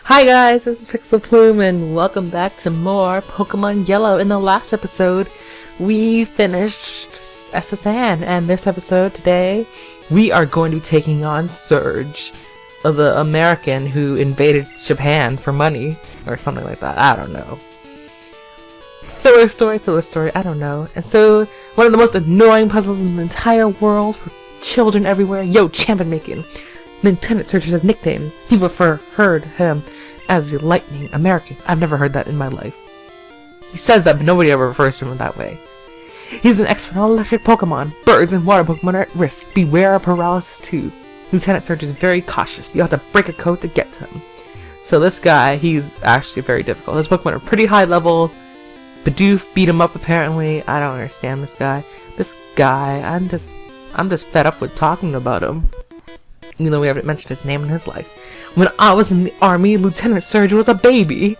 Hi guys, this is Pixl Plume and welcome back to more Pokemon Yellow. In the last episode, we finished SSN, and this episode today, we are going to be taking on Surge, the American who invaded Japan for money, or something like that. I don't know. Filler story, I don't know. And so, one of the most annoying puzzles in the entire world for children everywhere. Yo, champion making. Lieutenant Surge is his nickname. People heard him as the Lightning American. I've never heard that in my life. He says that, but nobody ever refers to him that way. He's an expert on electric Pokemon. Birds and water Pokemon are at risk. Beware of paralysis too. Lieutenant Surge is very cautious. You have to break a code to get to him. So this guy, he's actually very difficult. His Pokemon are pretty high level. Bidoof beat him up apparently. I don't understand this guy. This guy, I'm just fed up with talking about him. Even though we haven't mentioned his name in his life. When I was in the army, Lieutenant Surge was a baby.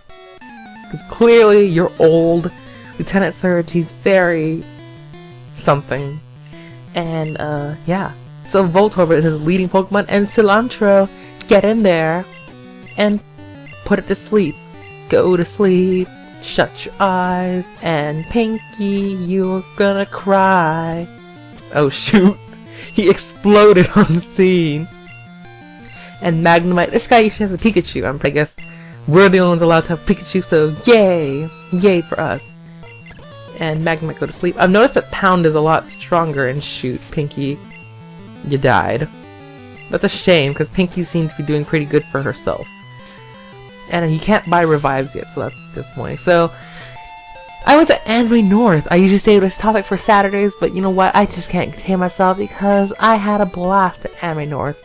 Because clearly you're old. Lieutenant Surge, he's very something. And, yeah. So Voltorb is his leading Pokemon, and Cilantro, get in there and put it to sleep. Go to sleep, shut your eyes, and Pinky, you're gonna cry. Oh shoot, he exploded on the scene. And Magnemite, this guy usually has a Pikachu. I guess we're the only ones allowed to have Pikachu, so yay! Yay for us. And Magnemite go to sleep. I've noticed that Pound is a lot stronger, and shoot, Pinky, you died. That's a shame, because Pinky seems to be doing pretty good for herself. And you can't buy revives yet, so that's disappointing. So, I went to Anime North. I usually save this topic for Saturdays, but you know what? I just can't contain myself because I had a blast at Anime North.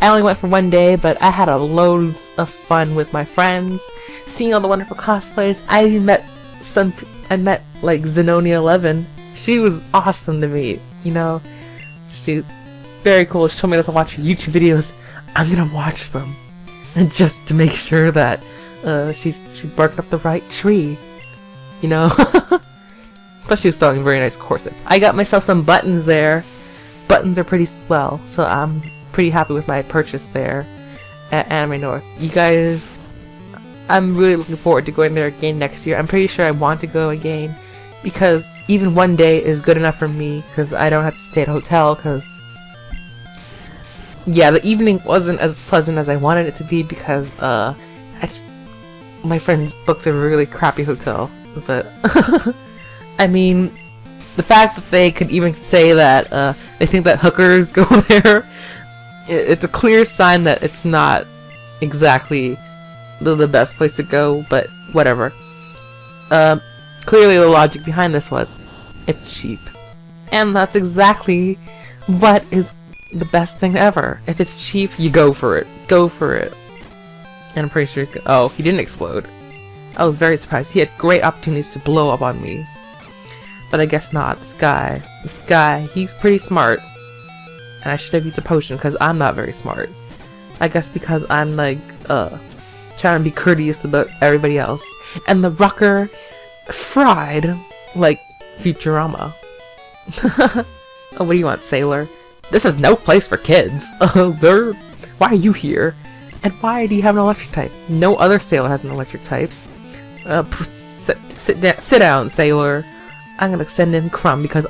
I only went for one day, but I had loads of fun with my friends, seeing all the wonderful cosplays. I met like Zenonia 11. She was awesome to meet, you know. She's very cool. She told me to watch her YouTube videos. I'm gonna watch them, and just to make sure that she's barked up the right tree, you know. Plus, she was selling very nice corsets. I got myself some buttons there. Buttons are pretty swell, so I'm pretty happy with my purchase there at Anime North. You guys, I'm really looking forward to going there again next year. I'm pretty sure I want to go again because even one day is good enough for me because I don't have to stay at a hotel because yeah, the evening wasn't as pleasant as I wanted it to be because my friends booked a really crappy hotel, but I mean, the fact that they could even say that they think that hookers go there, it's a clear sign that it's not exactly the best place to go, but whatever. Clearly the logic behind this was, it's cheap. And that's exactly what is the best thing ever. If it's cheap, you go for it. Go for it. And I'm pretty sure he's oh, he didn't explode. I was very surprised. He had great opportunities to blow up on me. But I guess not. This guy, he's pretty smart. And I should have used a potion because I'm not very smart. I guess because I'm like, trying to be courteous about everybody else. And the rocker fried like Futurama. Oh, what do you want, Sailor? This is no place for kids. Why are you here? And why do you have an electric type? No other Sailor has an electric type. Sit down, Sailor. I'm gonna send in Crumb because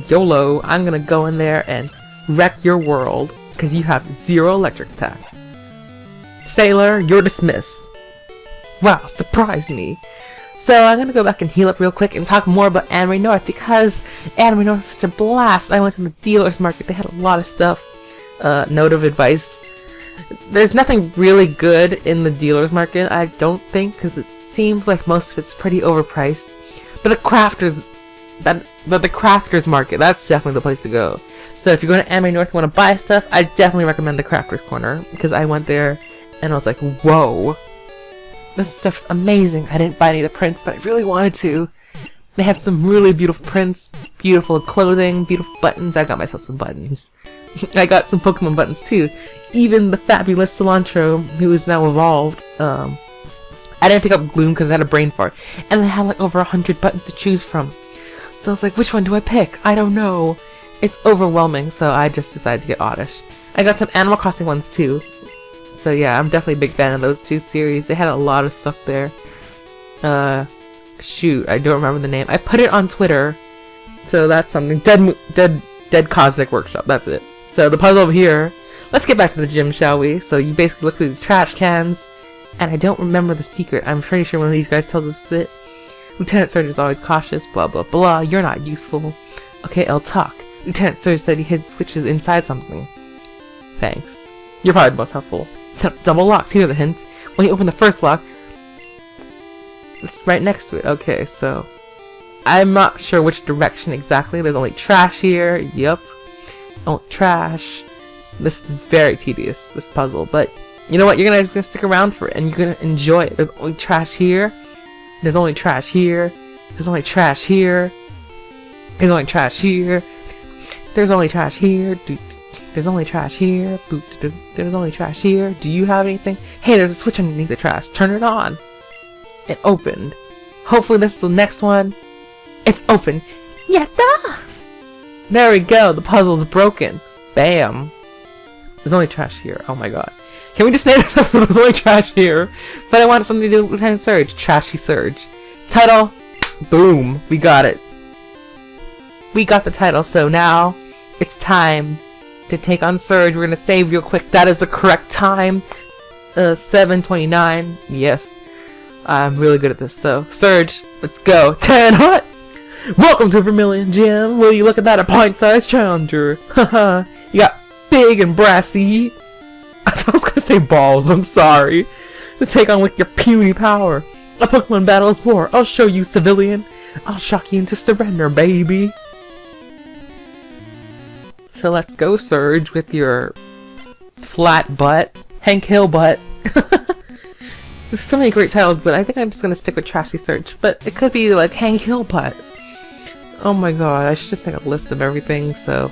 YOLO, I'm gonna go in there and wreck your world because you have 0 electric attacks. Sailor, you're dismissed. Wow, surprise me. So I'm gonna go back and heal up real quick and talk more about Anime North because Anime North is such a blast. I went to the dealer's market. They had a lot of stuff. Note of advice. There's nothing really good in the dealer's market, I don't think, because it seems like most of it's pretty overpriced. But the crafters market, that's definitely the place to go. So if you're going to Anime North and want to buy stuff, I definitely recommend the crafters corner because I went there and I was like, whoa, this stuff is amazing. I didn't buy any of the prints, but I really wanted to. They had some really beautiful prints, beautiful clothing, beautiful buttons. I got myself some buttons. I got some Pokemon buttons too. Even the fabulous Cilantro, who is now evolved. I didn't pick up Gloom because I had a brain fart. And they had like over 100 buttons to choose from. So I was like, which one do I pick? I don't know. It's overwhelming, so I just decided to get Oddish. I got some Animal Crossing ones too. So yeah, I'm definitely a big fan of those two series. They had a lot of stuff there. Shoot, I don't remember the name. I put it on Twitter, so that's something. Dead Cosmic Workshop, that's it. So the puzzle over here, let's get back to the gym, shall we? So you basically look through these trash cans, and I don't remember the secret. I'm pretty sure one of these guys tells us it. Lieutenant Surge is always cautious, blah blah blah, you're not useful. Okay, I'll talk. Lieutenant Surge said he hid switches inside something. Thanks. You're probably the most helpful. Set up double locks, here are the hints. When you open the first lock, it's right next to it. Okay, so I'm not sure which direction exactly. There's only trash here. Yep. Oh, trash. This is very tedious, this puzzle, but you know what? You're gonna stick around for it, and you're gonna enjoy it. There's only trash here. There's only trash here. There's only trash here. There's only trash here. There's only trash here. There's only trash here. There's only trash here. Do you have anything? Hey, there's a switch underneath the trash. Turn it on. It opened. Hopefully this is the next one. It's open. Yatta! There we go. The puzzle's broken. Bam. There's only trash here. Oh my god. Can we just name it? There's only trash here. But I wanted something to do with Lieutenant Surge. Trashy Surge. Title. Boom. We got it. We got the title. So now it's time to take on Surge. We're gonna save real quick. That is the correct time. 7:29. Yes. I'm really good at this. So Surge, let's go. 10 hot. Welcome to Vermilion Gym. Will you look at that? A pint-sized challenger. Haha. You got big and brassy. I thought I was gonna say balls. I'm sorry. To take on with your puny power. A Pokemon battle is war. I'll show you, civilian. I'll shock you into surrender, baby. So let's go, Surge, with your flat butt. Hank Hill butt. There's so many great titles, but I think I'm just gonna stick with Trashy Surge. But it could be like Hank Hill butt. Oh my god, I should just make a list of everything. So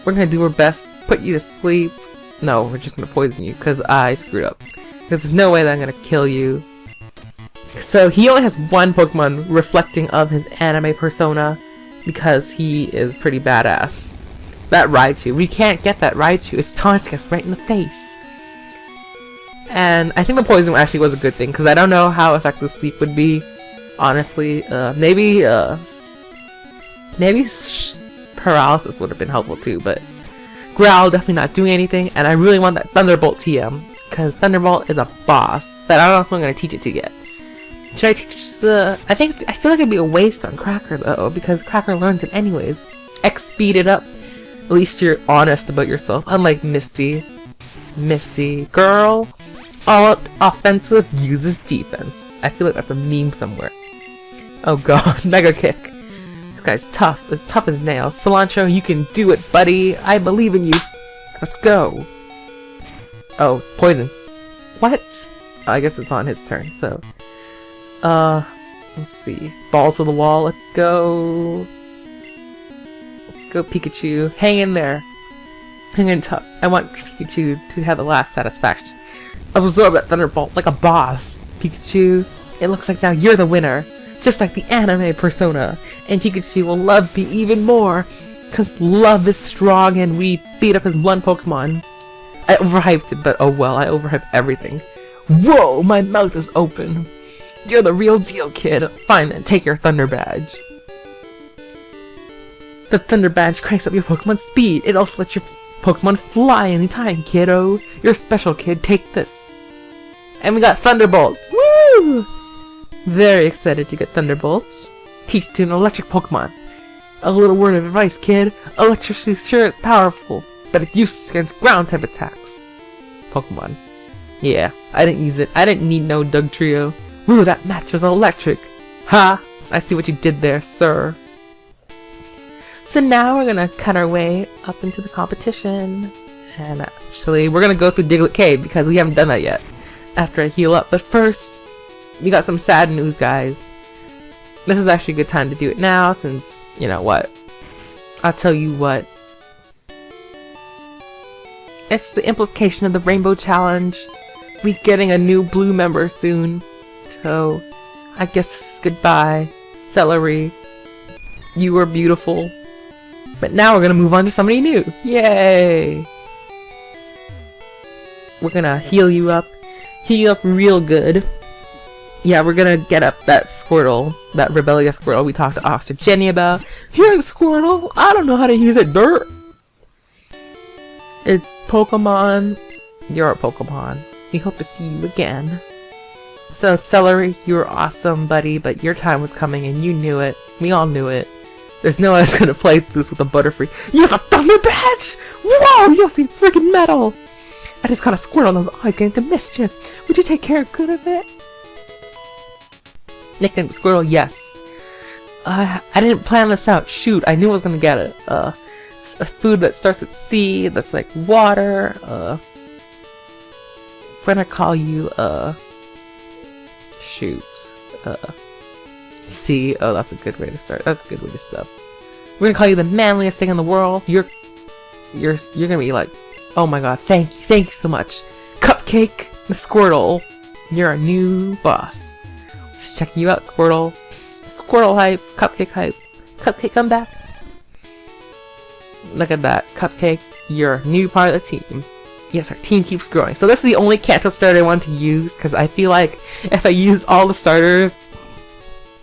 we're gonna do our best, put you to sleep. No, we're just gonna poison you because I screwed up. Because there's no way that I'm gonna kill you. So he only has one Pokemon reflecting of his anime persona because he is pretty badass. That Raichu, we can't get that Raichu. It's taunting us right in the face. And I think the poison actually was a good thing because I don't know how effective sleep would be. Honestly, maybe paralysis would have been helpful too, but Growl definitely not doing anything, and I really want that Thunderbolt TM, because Thunderbolt is a boss, but I don't know if I'm going to teach it to yet. Should I teach the... I feel like it'd be a waste on Cracker though, because Cracker learns it anyways. Speed it up. At least you're honest about yourself, unlike Misty. Misty, girl, all offensive uses defense. I feel like that's a meme somewhere. Oh god, Mega Kick. This guy's tough as nails. Cilantro, you can do it, buddy. I believe in you. Let's go. Oh, poison. What? Oh, I guess it's on his turn, so. Let's see. Balls to the wall, let's go. Let's go, Pikachu. Hang in there. Hang in tough. I want Pikachu to have the last satisfaction. Absorb that Thunderbolt like a boss. Pikachu, it looks like now you're the winner. Just like the anime persona. And Pikachu will love me even more. Because love is strong and we beat up his one Pokemon. I overhyped it, but oh well, I overhyped everything. Whoa, my mouth is open. You're the real deal, kid. Fine then, take your Thunder Badge. The Thunder Badge cranks up your Pokemon speed. It also lets your Pokemon fly anytime, kiddo. You're special, kid. Take this. And we got Thunderbolt. Woo! Very excited to get Thunderbolts. Teach it to an electric Pokemon. A little word of advice, kid. Electricity sure is powerful, but it's useless against ground type attacks. Pokemon. Yeah, I didn't use it. I didn't need no Dugtrio. Woo, that match was electric. Ha! I see what you did there, sir. So now we're gonna cut our way up into the competition. And actually, we're gonna go through Diglett Cave because we haven't done that yet. After I heal up. But first, we got some sad news, guys. This is actually a good time to do it now since, you know what? I'll tell you what. It's the implication of the Rainbow Challenge. We're getting a new blue member soon. So, I guess this is goodbye. Celery. You were beautiful. But now we're gonna move on to somebody new. Yay! We're gonna heal you up real good. Yeah, we're gonna get up that Squirtle, that rebellious Squirtle we talked to Officer Jenny about. Here's Squirtle, I don't know how to use it, dirt. It's Pokemon. You're a Pokemon. We hope to see you again. So, Celery, you were awesome, buddy, but your time was coming and you knew it. We all knew it. There's no way I was gonna play this with a Butterfree. You have a Thunder Badge! Whoa, you're so freaking metal! I just caught a Squirtle and I was always getting into mischief. Would you take care good of it? Nickname Squirtle, yes. I didn't plan this out. Shoot, I knew I was gonna get it. A food that starts with C, that's like water. We're gonna call you, shoot. C. Oh, that's a good way to start. That's a good way to start. We're gonna call you the manliest thing in the world. You're gonna be like, oh my god, thank you so much. Cupcake, the Squirtle. You're our new boss. Just checking you out, Squirtle. Squirtle hype, Cupcake hype. Cupcake, come back. Look at that, Cupcake. You're a new part of the team. Yes, our team keeps growing. So this is the only Kanto starter I want to use, because I feel like if I used all the starters,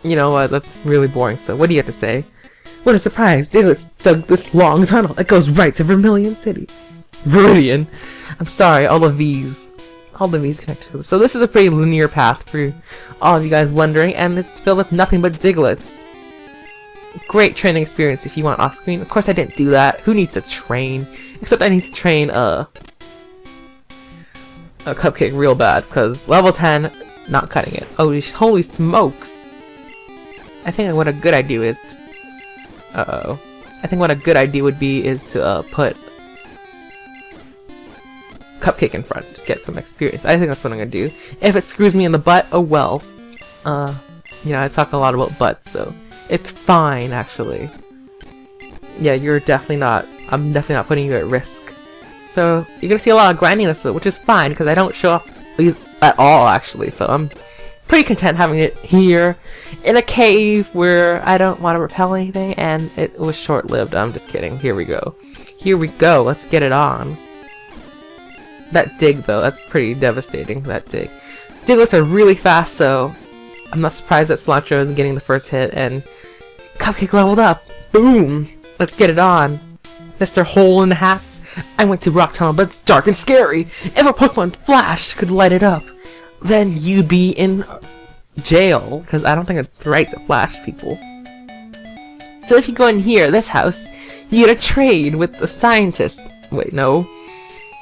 you know what, that's really boring. So what do you have to say? What a surprise! Diglett's dug this long tunnel. It goes right to Vermilion City. Viridian. I'm sorry, all the V's connected to this. So this is a pretty linear path for all of you guys wondering, and it's filled with nothing but Diglets. Great training experience if you want off screen. Of course I didn't do that. Who needs to train? Except I need to train a Cupcake real bad, because level 10, not cutting it. Oh, holy smokes. I think what a good idea is I think what a good idea would be is to put Cupcake in front to get some experience. I think that's what I'm gonna do. If it screws me in the butt, oh well. You know, I talk a lot about butts, so it's fine, actually. Yeah, you're definitely not, I'm definitely not putting you at risk. So, you're gonna see a lot of grinding this bit, which is fine, because I don't show off these at all, actually. So, I'm pretty content having it here, in a cave where I don't want to repel anything, and it was short-lived. I'm just kidding. Here we go. Here we go. Let's get it on. That dig, though, that's pretty devastating, that dig. Diglets are really fast, so I'm not surprised that Cilantro isn't getting the first hit, and Cupcake leveled up. Boom! Let's get it on. Mr. Hole in the Hats. I went to Rock Tunnel, but it's dark and scary. If a Pokemon Flash could light it up, then you'd be in jail, because I don't think it's right to flash people. So if you go in here, this house, you get a trade with the scientist. Wait, no.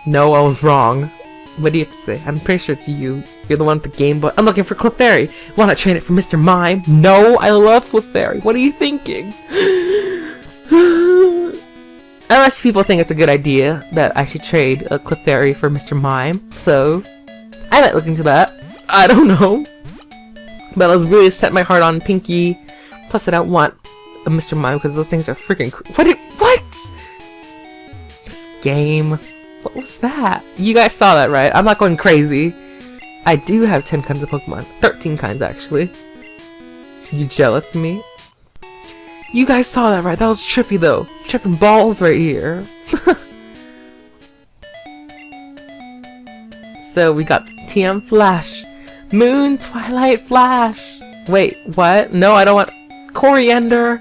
No, I was wrong. What do you have to say? I'm pretty sure it's you. You're the one with the Game Boy. I'm looking for Clefairy. Want to trade it for Mr. Mime? No, I love Clefairy. What are you thinking? Unless people think it's a good idea that I should trade a Clefairy for Mr. Mime, so I might look into that. I don't know. But I was really set my heart on Pinky. Plus I don't want a Mr. Mime because those things are freaking what? This game. What was that? You guys saw that, right? I'm not going crazy. I do have 10 kinds of Pokemon. 13 kinds, actually. You jealous of me? You guys saw that, right? That was trippy, though. Tripping balls right here. So, we got TM Flash. Moon Twilight Flash. Wait, what? No, I don't want... Coriander.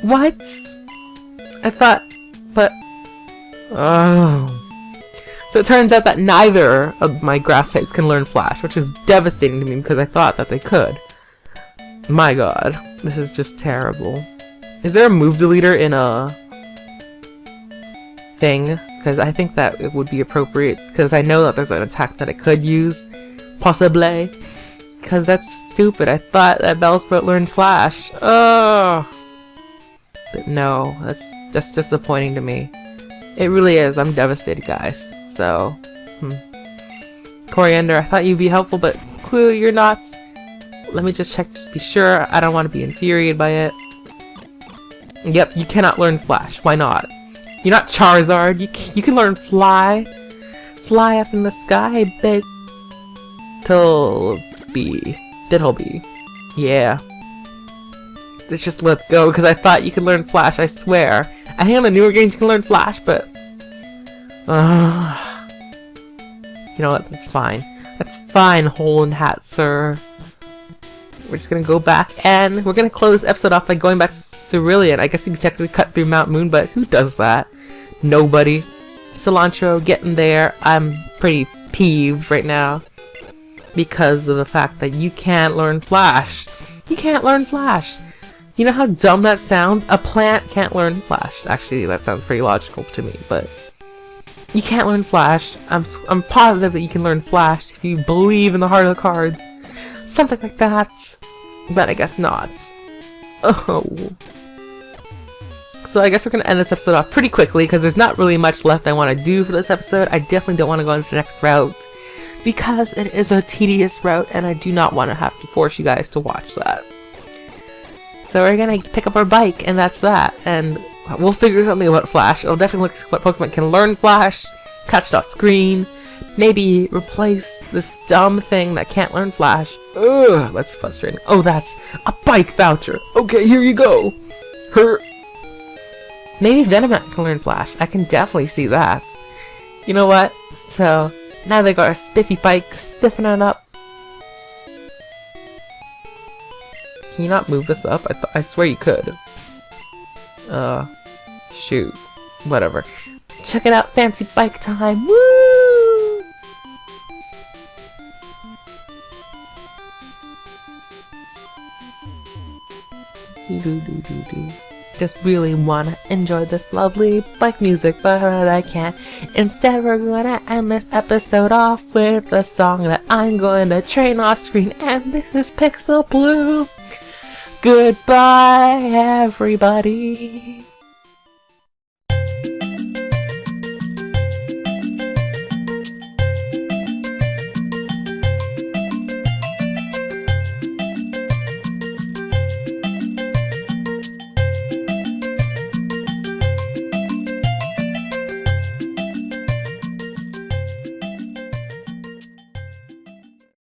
What? I thought... But... Oh... So it turns out that neither of my grass types can learn Flash, which is devastating to me because I thought that they could. My god, this is just terrible. Is there a move deleter in a thing? Because I think that it would be appropriate, because I know that there's an attack that I could use, possibly. Because that's stupid. I thought that Bellsprout learned Flash. Oh, but no, that's disappointing to me. It really is. I'm devastated, guys. So, Coriander, I thought you'd be helpful, but clearly you're not. Let me just check, just be sure. I don't want to be infuriated by it. Yep, you cannot learn Flash. Why not? You're not Charizard. You can learn Fly. Fly up in the sky, Diddleby. Yeah. Let's just let's go, because I thought you could learn Flash, I swear. I think on the newer games you can learn Flash, but... You know what? That's fine. That's fine, Hole in Hat, sir. We're just gonna go back and we're gonna close the episode off by going back to Cerulean. I guess you can technically cut through Mount Moon, but who does that? Nobody. Cilantro getting there. I'm pretty peeved right now because of the fact that you can't learn Flash. You can't learn Flash. You know how dumb that sounds? A plant can't learn Flash. Actually, that sounds pretty logical to me, but you can't learn Flash. I'm positive that you can learn Flash if you believe in the heart of the cards. Something like that. But I guess not. Oh. So I guess we're going to end this episode off pretty quickly because there's not really much left I want to do for this episode. I definitely don't want to go on to the next route because it is a tedious route and I do not want to have to force you guys to watch that. So we're going to pick up our bike and that's that. And we'll figure something about Flash. It'll definitely look at what Pokemon can learn Flash, catch it off screen, maybe replace this dumb thing that can't learn Flash. Ugh, that's frustrating. Oh, that's a bike voucher. Okay, here you go. Maybe Venomoth can learn Flash. I can definitely see that. You know what? So, now they got a spiffy bike, stiffening up. Can you not move this up? I swear you could. Shoot. Whatever. Check it out, fancy bike time. Woo! Just really wanna enjoy this lovely bike music, but I can't. Instead, we're gonna end this episode off with a song that I'm going to train off screen, and this is Pixl Plume. Goodbye, everybody.